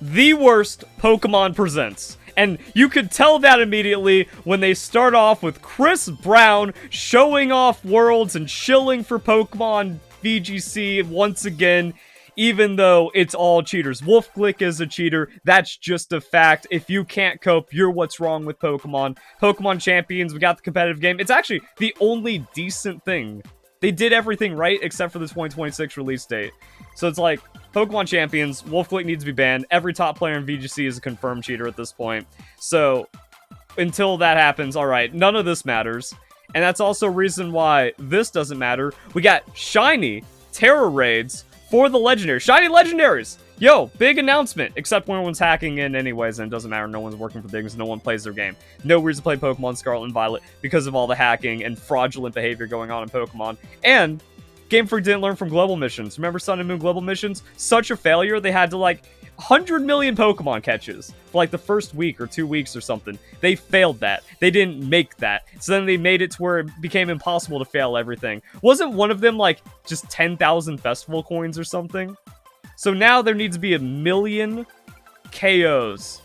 the worst Pokemon Presents. And you could tell that immediately when they start off with Chris Brown showing off worlds and shilling for Pokemon VGC once again, even though it's all cheaters. Wolfglick is a cheater. That's just a fact. If you can't cope, you're what's wrong with Pokemon. Pokemon Champions, we got the competitive game. It's actually the only decent thing. They did everything right except for the 2026 release date. So it's like, Pokemon Champions, Wolfglick needs to be banned. Every top player in VGC is a confirmed cheater at this point. So, until that happens, alright, none of this matters. And that's also a reason why this doesn't matter. We got shiny Terra Raids for the Legendaries. Shiny Legendaries! Yo, big announcement. Except when everyone's hacking in anyways, and it doesn't matter. No one's working for things. No one plays their game. No reason to play Pokemon Scarlet and Violet because of all the hacking and fraudulent behavior going on in Pokemon. And Game Freak didn't learn from global missions. Remember Sun and Moon global missions? Such a failure, they had to, like, 100 million Pokemon catches for, like, the first week or 2 weeks or something. They failed that. They didn't make that. So then they made it to where it became impossible to fail everything. Wasn't one of them, like, just 10,000 festival coins or something? So now there needs to be 1 million KOs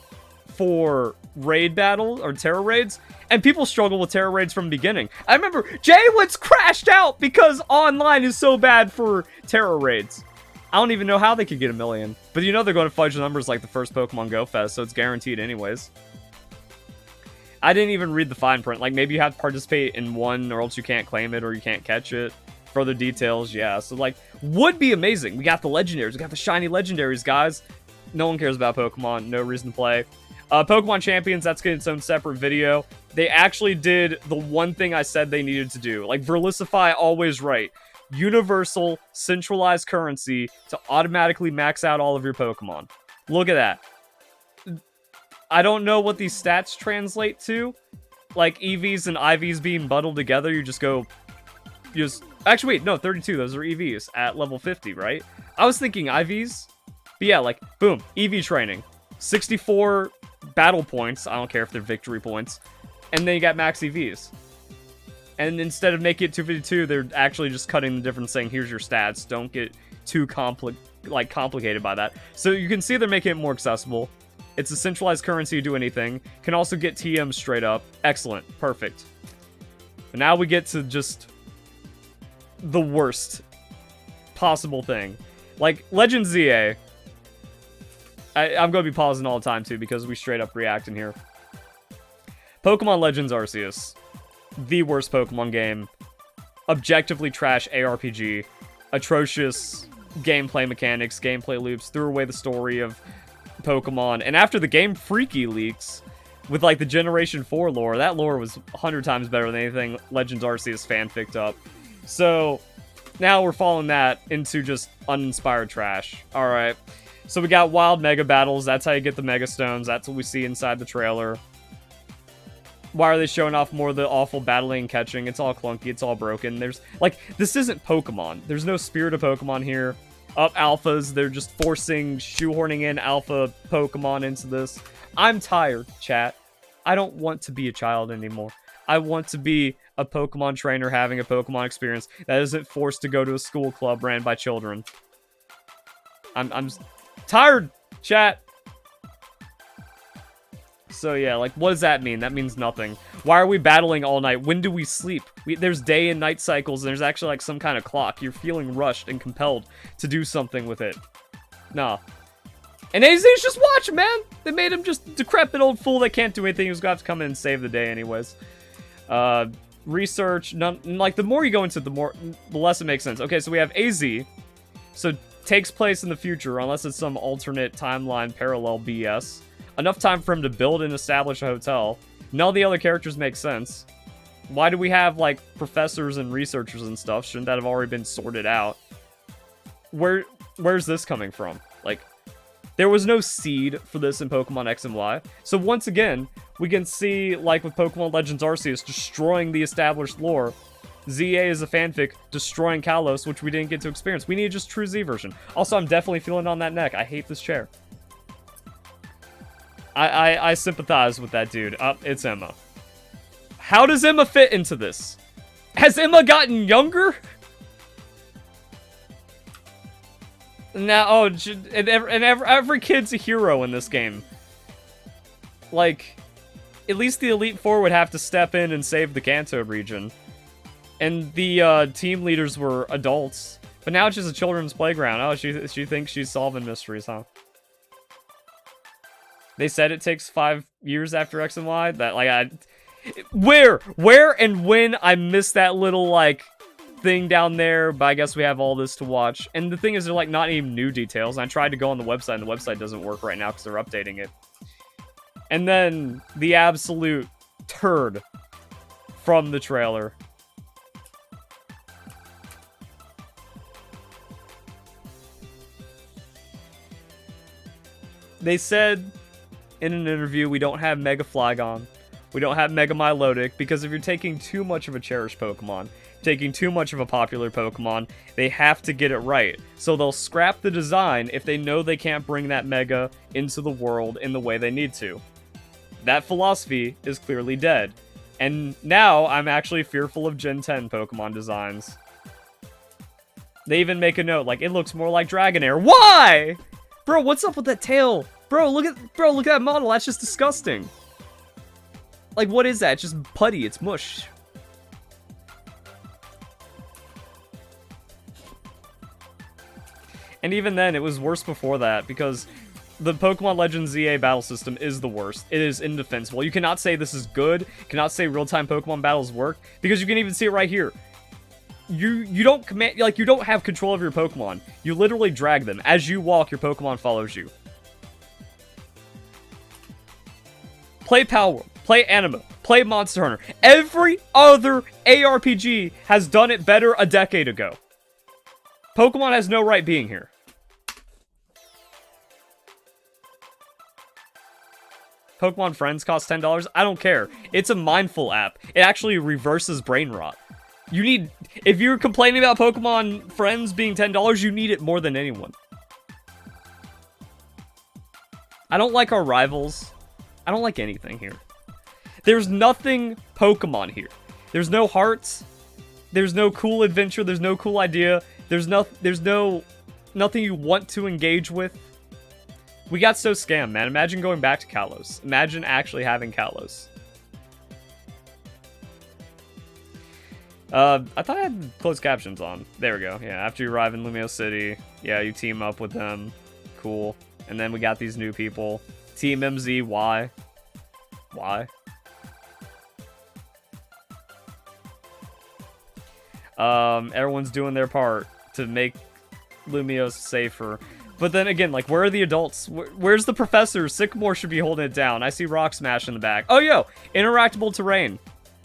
for raid battles or Terra Raids, and people struggle with Terra Raids from the beginning. I remember Jaywitz crashed out because online is so bad for Terra Raids. I don't even know how they could get 1 million, but you know they're going to fudge the numbers like the first Pokemon Go Fest, so it's guaranteed anyways. I didn't even read the fine print. Like, maybe you have to participate in one or else you can't claim it or you can't catch it. Further details, yeah. So, like, would be amazing. We got the Legendaries. We got the shiny Legendaries, guys. No one cares about Pokemon. No reason to play. Pokemon Champions, that's getting its own separate video. They actually did the one thing I said they needed to do. Like, Verlicify, always right. Universal, centralized currency to automatically max out all of your Pokemon. Look at that. I don't know what these stats translate to. Like, EVs and IVs being bundled together, you just go... Actually, wait, no, 32. Those are EVs at level 50, right? I was thinking IVs. But yeah, like, boom, EV training. 64 battle points. I don't care if they're victory points. And then you got max EVs. And instead of making it 252, they're actually just cutting the difference, saying, here's your stats. Don't get too complicated by that. So you can see they're making it more accessible. It's a centralized currency to do anything. Can also get TM straight up. Excellent. Perfect. And now we get to just... the worst possible thing. Like, Legends ZA. I'm going to be pausing all the time, too, because we straight up react in here. Pokemon Legends Arceus. The worst Pokemon game. Objectively trash ARPG. Atrocious gameplay mechanics, gameplay loops. Threw away the story of Pokemon. And after the Game Freaky leaks, with, like, the Generation 4 lore, that lore was 100 times better than anything Legends Arceus fanficked up. So, now we're following that into just uninspired trash. Alright. So we got wild Mega Battles. That's how you get the Mega Stones. That's what we see inside the trailer. Why are they showing off more of the awful battling and catching? It's all clunky. It's all broken. There's, like, this isn't Pokemon. There's no spirit of Pokemon here. Up alphas. They're just shoehorning in alpha Pokemon into this. I'm tired, chat. I don't want to be a child anymore. I want to be a Pokemon trainer having a Pokemon experience that isn't forced to go to a school club ran by children. I'm tired, chat. So yeah, like, what does that mean? That means nothing. Why are we battling all night? When do we sleep? There's day and night cycles, and there's actually, like, some kind of clock. You're feeling rushed and compelled to do something with it. Nah. And AZ's just watching, man! They made him just decrepit old fool that can't do anything. He was going to have to come in and save the day anyways. Research, like, the more you go into it, the less it makes sense. Okay, so we have AZ. So, takes place in the future, unless it's some alternate timeline parallel BS. Enough time for him to build and establish a hotel. None of the other characters make sense. Why do we have, like, professors and researchers and stuff? Shouldn't that have already been sorted out? Where's this coming from? Like, there was no seed for this in Pokemon X and Y. So once again, we can see, like with Pokemon Legends Arceus, destroying the established lore. ZA is a fanfic destroying Kalos, which we didn't get to experience. We need just true Z version. Also, I'm definitely feeling on that neck. I hate this chair. I sympathize with that dude. It's Emma. How does Emma fit into this? Has Emma gotten younger? Now, oh, every kid's a hero in this game. Like, at least the Elite Four would have to step in and save the Kanto region. And the team leaders were adults. But now it's just a children's playground. Oh, she thinks she's solving mysteries, huh? They said it takes 5 years after X and Y. That, like, where and when I missed that little, like, thing down there, but I guess we have all this to watch. And the thing is, they're, like, not even new details. I tried to go on the website, and the website doesn't work right now because they're updating it. And then the absolute turd from the trailer. They said in an interview, we don't have Mega Flygon. We don't have Mega Milotic, because if you're taking too much of a cherished Pokemon, taking too much of a popular Pokemon, they have to get it right. So they'll scrap the design if they know they can't bring that Mega into the world in the way they need to. That philosophy is clearly dead. And now I'm actually fearful of Gen 10 Pokemon designs. They even make a note, like, it looks more like Dragonair. Why? Bro, what's up with that tail? Bro, look at that model. That's just disgusting. Like, what is that? It's just putty. It's mush. And even then, it was worse before that, because the Pokemon Legends ZA battle system is the worst. It is indefensible. You cannot say this is good. You cannot say real-time Pokemon battles work, because you can even see it right here. You don't command, like, you don't have control of your Pokemon. You literally drag them. As you walk, your Pokemon follows you. Play Palworld, play Anima, play Monster Hunter. Every other ARPG has done it better a decade ago. Pokemon has no right being here. Pokemon Friends costs $10. I don't care. It's a mindful app. It actually reverses brain rot. You need, if you're complaining about Pokemon Friends being $10, you need it more than anyone. I don't like our rivals. I don't like anything here. There's nothing Pokemon here. There's no hearts. There's no cool adventure. There's no cool idea. There's nothing you want to engage with. We got so scammed, man. Imagine going back to Kalos. Imagine actually having Kalos. I thought I had closed captions on. There we go. Yeah, after you arrive in Lumio City, yeah, you team up with them. Cool. And then we got these new people. Team MZ, why? Why? Everyone's doing their part to make Lumio safer. But then again, like, where are the adults? Where's the professor? Sycamore should be holding it down. I see Rock Smash in the back. Oh, yo! Interactable terrain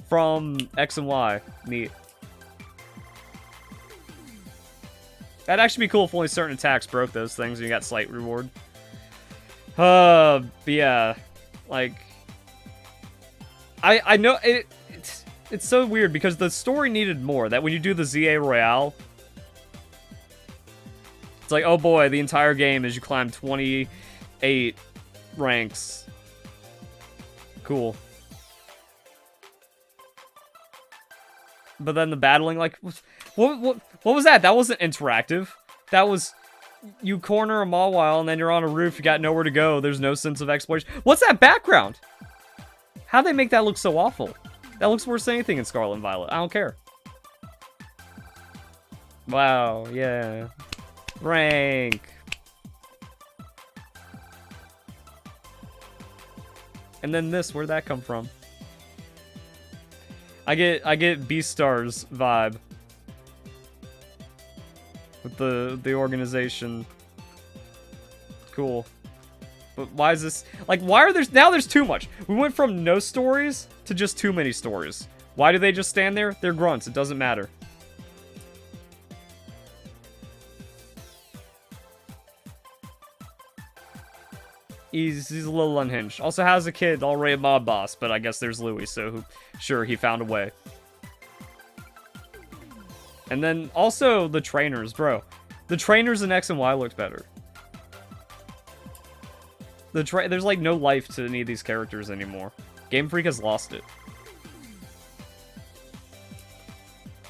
from X and Y. Neat. That'd actually be cool if only certain attacks broke those things and you got slight reward. But yeah, like, I know it's so weird because the story needed more. That when you do the ZA Royale, it's like, oh boy, the entire game is you climb 28 ranks. Cool. But then the battling, like, what was that? That wasn't interactive. That was, you corner a Mawile and then you're on a roof, you got nowhere to go, there's no sense of exploration. What's that background? How'd they make that look so awful? That looks worse than anything in Scarlet and Violet. I don't care. Wow, yeah. Rank. And then this, where'd that come from? I get Beastars vibe with the organization. Cool. But why is this, like, why are there, now there's too much. We went from no stories to just too many stories. Why do they just stand there? They're grunts, it doesn't matter. He's a little unhinged. Also has a kid, already a mob boss, but I guess there's Louis, so sure, he found a way. And then also the trainers, bro. The trainers in X and Y looked better. There's like no life to any of these characters anymore. Game Freak has lost it.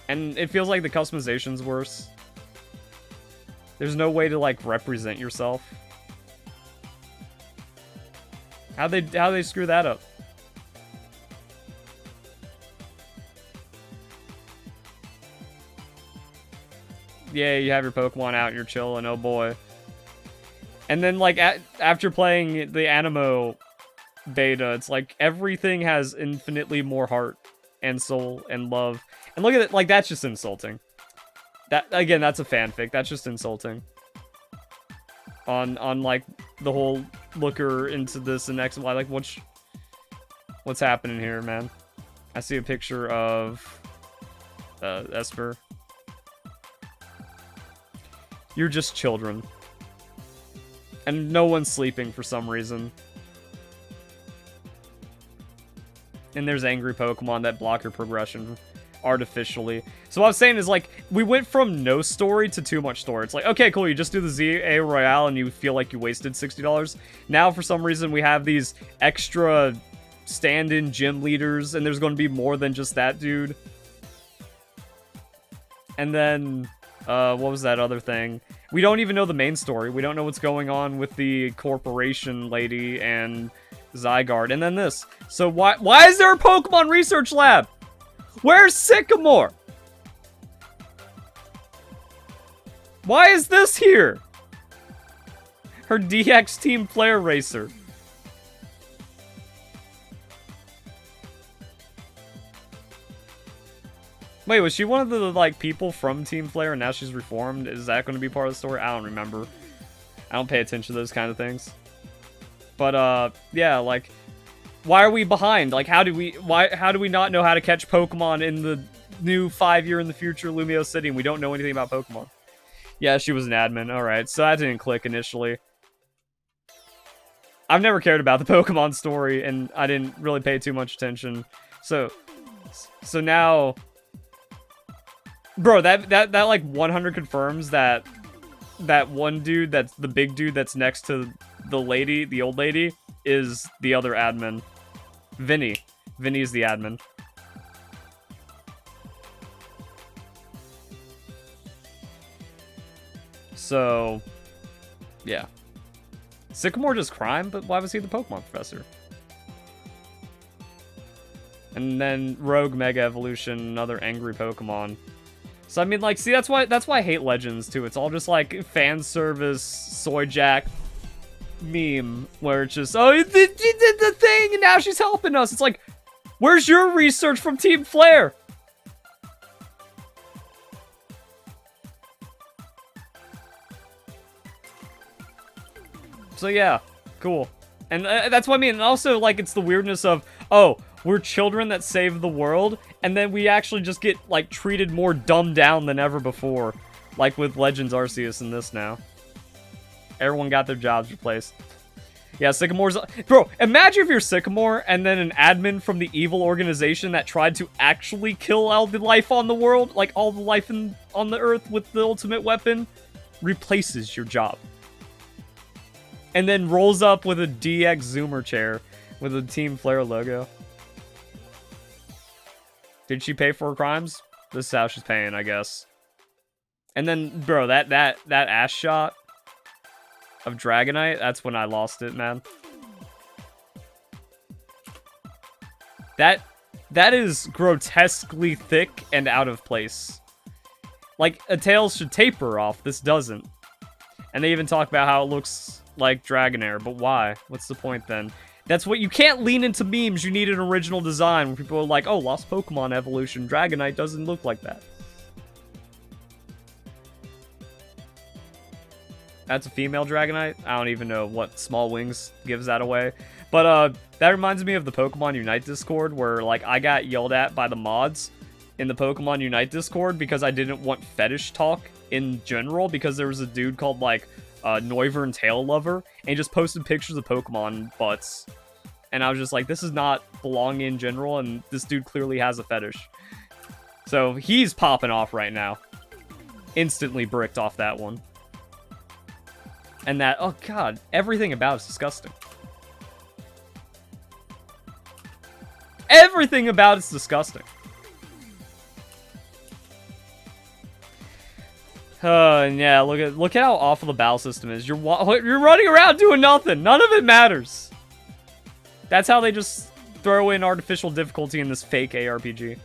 And it feels like the customization's worse. There's no way to, like, represent yourself. How'd they screw that up? Yeah, you have your Pokemon out, you're chilling, oh boy. And then, like, after playing the Animo beta, it's like everything has infinitely more heart and soul and love. And look at it, like, that's just insulting. That, again, that's a fanfic. That's just insulting. On like, the whole looker into this and X and Y. Like, what's happening here, man? I see a picture of Esper. You're just children. And no one's sleeping for some reason. And there's angry Pokemon that block your progression artificially. So what I was saying is, like, we went from no story to too much story. It's like, okay, cool, you just do the ZA Royale and you feel like you wasted $60. Now, for some reason, we have these extra stand-in gym leaders, and there's going to be more than just that dude. And then, what was that other thing? We don't even know the main story. We don't know what's going on with the corporation lady and Zygarde. And then this. So why is there a Pokemon research lab? Where's Sycamore? Why is this here? Her DX Team Flare Racer. Wait, was she one of the, like, people from Team Flare and now she's reformed? Is that going to be part of the story? I don't remember. I don't pay attention to those kind of things. But, yeah, like, why are we behind? Like, how do we not know how to catch Pokemon in the new 5-year in the future Lumio City and we don't know anything about Pokemon? Yeah, she was an admin. Alright, so that didn't click initially. I've never cared about the Pokemon story and I didn't really pay too much attention. So now... Bro, that like 100 confirms that one dude, that's the big dude that's next to the lady, the old lady, is the other admin. Vinny. Vinny is the admin. So, yeah. Sycamore does crime, but why was he the Pokemon professor? And then Rogue Mega Evolution, another angry Pokemon. So I mean, like, see, that's why I hate Legends too. It's all just like fan service, soy jack meme where it's just, oh, you did the thing and now she's helping us. It's like, where's your research from Team Flare? So yeah, cool. And that's what I mean. And also, like, it's the weirdness of, oh, we're children that save the world, and then we actually just get, like, treated more dumbed down than ever before. Like with Legends Arceus in this now. Everyone got their jobs replaced. Yeah, Sycamore's... Bro, imagine if you're Sycamore, and then an admin from the evil organization that tried to actually kill all the life on the world, like all the life on the Earth with the ultimate weapon, replaces your job. And then rolls up with a DX Zoomer chair with a Team Flare logo. Did she pay for her crimes? This is how she's paying, I guess. And then, bro, that ass shot of Dragonite, that's when I lost it, man. That is grotesquely thick and out of place. Like, a tail should taper off. This doesn't. And they even talk about how it looks like Dragonair, but why? What's the point then? That's what you can't lean into memes. You need an original design where people are like, oh, Lost Pokemon Evolution. Dragonite doesn't look like that. That's a female Dragonite. I don't even know what Small Wings gives that away. But that reminds me of the Pokemon Unite Discord where, like, I got yelled at by the mods in the Pokemon Unite Discord because I didn't want fetish talk in general because there was a dude called, like, Noivern Tail Lover, and he just posted pictures of Pokemon butts. And I was just like, this is not belong in general, and this dude clearly has a fetish. So he's popping off right now. Instantly bricked off that one. And that, oh god, everything about it's disgusting. Everything about it's disgusting. And yeah, look at how awful the battle system is. You're running around doing nothing. None of it matters. That's how they just throw in artificial difficulty in this fake ARPG.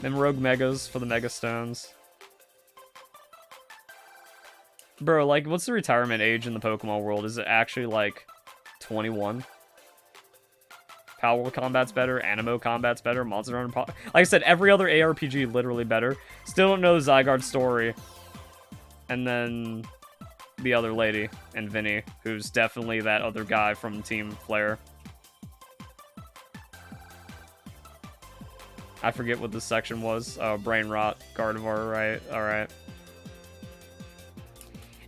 Then Rogue Megas for the Mega Stones. Bro, like, what's the retirement age in the Pokemon world? Is it actually, like, 21? Power Combat's better, Animo Combat's better, Monster Hunter... Like I said, every other ARPG literally better. Still don't know the Zygarde story. And then the other lady, and Vinny, who's definitely that other guy from Team Flare. I forget what this section was. Oh, Brain Rot, Gardevoir, right? Alright.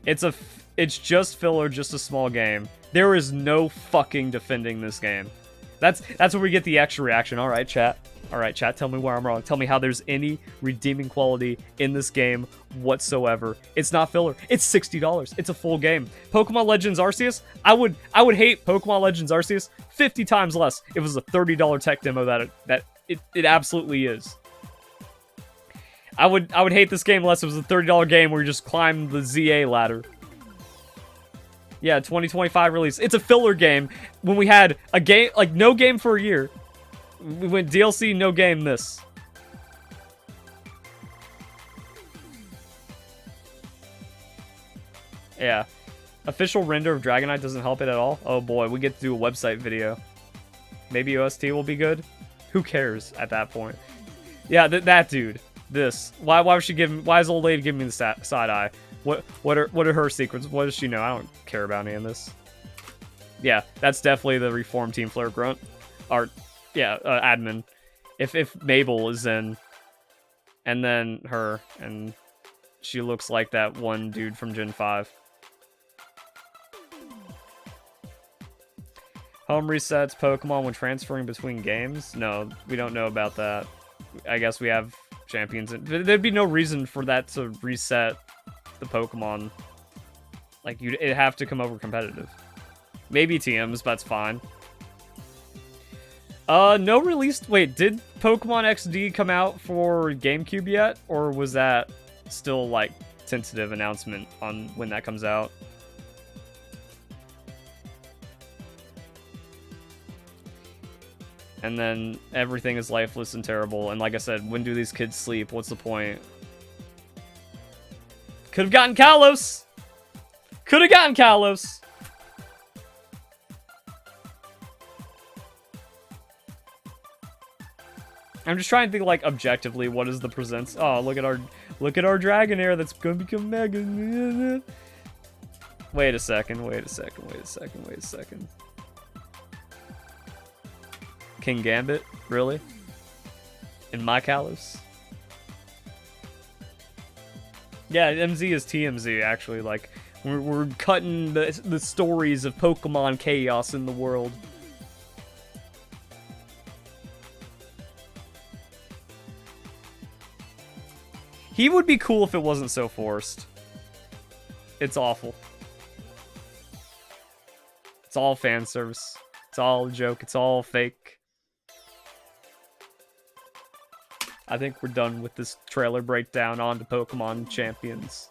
It's just filler, just a small game. There is no fucking defending this game. That's where we get the extra reaction. Alright, chat. Alright, chat, tell me where I'm wrong. Tell me how there's any redeeming quality in this game whatsoever. It's not filler. It's $60. It's a full game. Pokémon Legends Arceus, I would hate Pokémon Legends Arceus 50 times less if it was a $30 tech demo that it absolutely is. I would hate this game less if it was a $30 game where you just climb the ZA ladder. Yeah, 2025 release. It's a filler game when we had a game, like, no game for a year. We went DLC, no game, this. Yeah. Official render of Dragonite doesn't help it at all? Oh boy, we get to do a website video. Maybe OST will be good? Who cares at that point? Yeah, that dude. This. Why is the old lady giving me the side eye? What are her secrets? What does she know? I don't care about any of this. Yeah, that's definitely the Reform Team Flare grunt. Art. Yeah, admin. If Mabel is in, and then her, and she looks like that one dude from Gen 5. Home resets Pokemon when transferring between games? No, we don't know about that. I guess we have champions. There'd be no reason for that to reset the Pokemon. Like, it'd have to come over competitive. Maybe TMs, but that's fine. No release... Wait, did Pokemon XD come out for GameCube yet? Or was that still, like, tentative announcement on when that comes out? And then everything is lifeless and terrible. And like I said, when do these kids sleep? What's the point? Could have gotten Kalos! Could have gotten Kalos! I'm just trying to think, like, objectively, what is the presents? Oh, look at our Dragonair that's gonna become Mega. Wait a second. King Gambit? Really? In my Kalos? Yeah, MZ is TMZ, actually. Like, we're cutting the stories of Pokemon chaos in the world. He would be cool if it wasn't so forced. It's awful. It's all fan service. It's all a joke. It's all fake. I think we're done with this trailer breakdown on to Pokemon Champions.